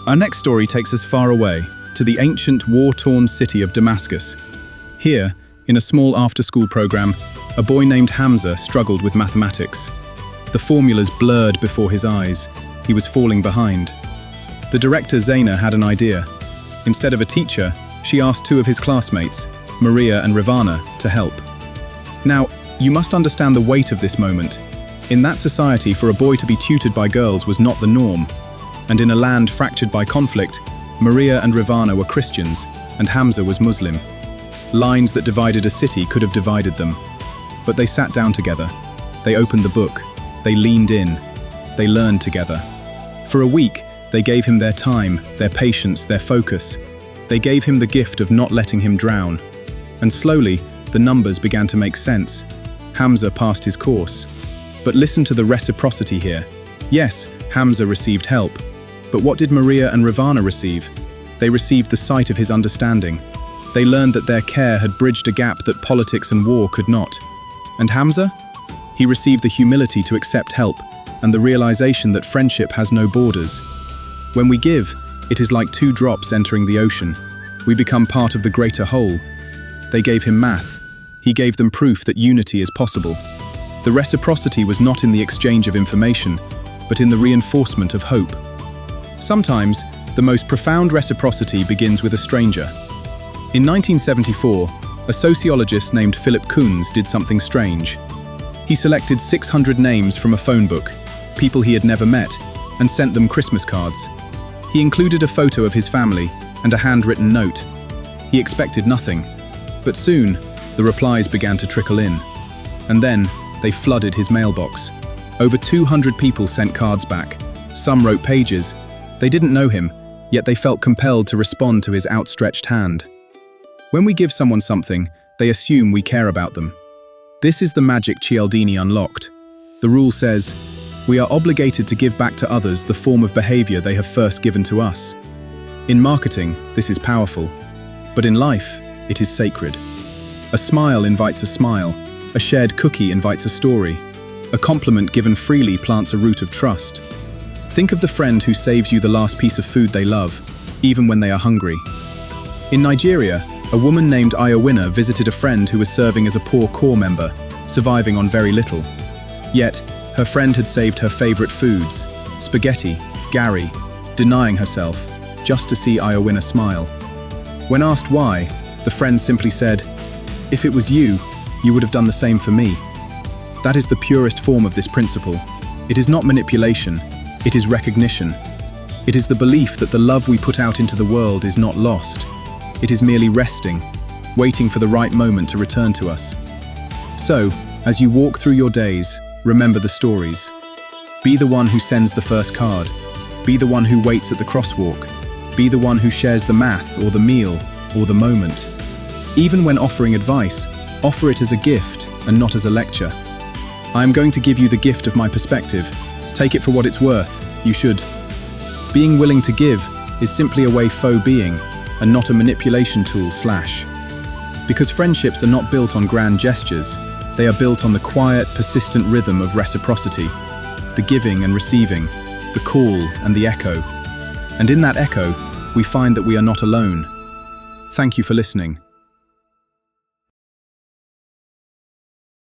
Our next story takes us far away, to the ancient, war-torn city of Damascus. Here, in a small after-school program, a boy named Hamza struggled with mathematics. The formulas blurred before his eyes. He was falling behind. The director, Zaina, had an idea. Instead of a teacher, she asked two of his classmates, Maria and Ravana, to help. Now, you must understand the weight of this moment. In that society, for a boy to be tutored by girls was not the norm. And in a land fractured by conflict, Maria and Ravana were Christians, and Hamza was Muslim. Lines that divided a city could have divided them. But they sat down together. They opened the book. They leaned in. They learned together. For a week, they gave him their time, their patience, their focus. They gave him the gift of not letting him drown. And slowly, the numbers began to make sense. Hamza passed his course. But listen to the reciprocity here. Yes, Hamza received help. But what did Maria and Ravana receive? They received the sight of his understanding. They learned that their care had bridged a gap that politics and war could not. And Hamza? He received the humility to accept help and the realization that friendship has no borders. When we give, it is like two drops entering the ocean. We become part of the greater whole. They gave him math. He gave them proof that unity is possible. The reciprocity was not in the exchange of information, but in the reinforcement of hope. Sometimes, the most profound reciprocity begins with a stranger. In 1974, a sociologist named Philip Koons did something strange. He selected 600 names from a phone book, people he had never met, and sent them Christmas cards. He included a photo of his family and a handwritten note. He expected nothing, but soon, the replies began to trickle in. And then, they flooded his mailbox. Over 200 people sent cards back. Some wrote pages. They didn't know him, yet they felt compelled to respond to his outstretched hand. When we give someone something, they assume we care about them. This is the magic Cialdini unlocked. The rule says, we are obligated to give back to others the form of behavior they have first given to us. In marketing, this is powerful. But in life, it is sacred. A smile invites a smile. A shared cookie invites a story. A compliment given freely plants a root of trust. Think of the friend who saves you the last piece of food they love, even when they are hungry. In Nigeria, a woman named Ayowina visited a friend who was serving as a poor corps member, surviving on very little. Yet, her friend had saved her favorite foods, spaghetti, gari, denying herself, just to see Ayowina smile. When asked why, the friend simply said, "If it was you, you would have done the same for me." That is the purest form of this principle. It is not manipulation, it is recognition. It is the belief that the love we put out into the world is not lost. It is merely resting, waiting for the right moment to return to us. So, as you walk through your days, remember the stories. Be the one who sends the first card. Be the one who waits at the crosswalk. Be the one who shares the math or the meal or the moment. Even when offering advice, offer it as a gift and not as a lecture. I am going to give you the gift of my perspective. Take it for what it's worth. You should. Being willing to give is simply a way faux being, and not a manipulation tool / Because friendships are not built on grand gestures, they are built on the quiet, persistent rhythm of reciprocity, the giving and receiving, the call and the echo. And in that echo, we find that we are not alone. Thank you for listening.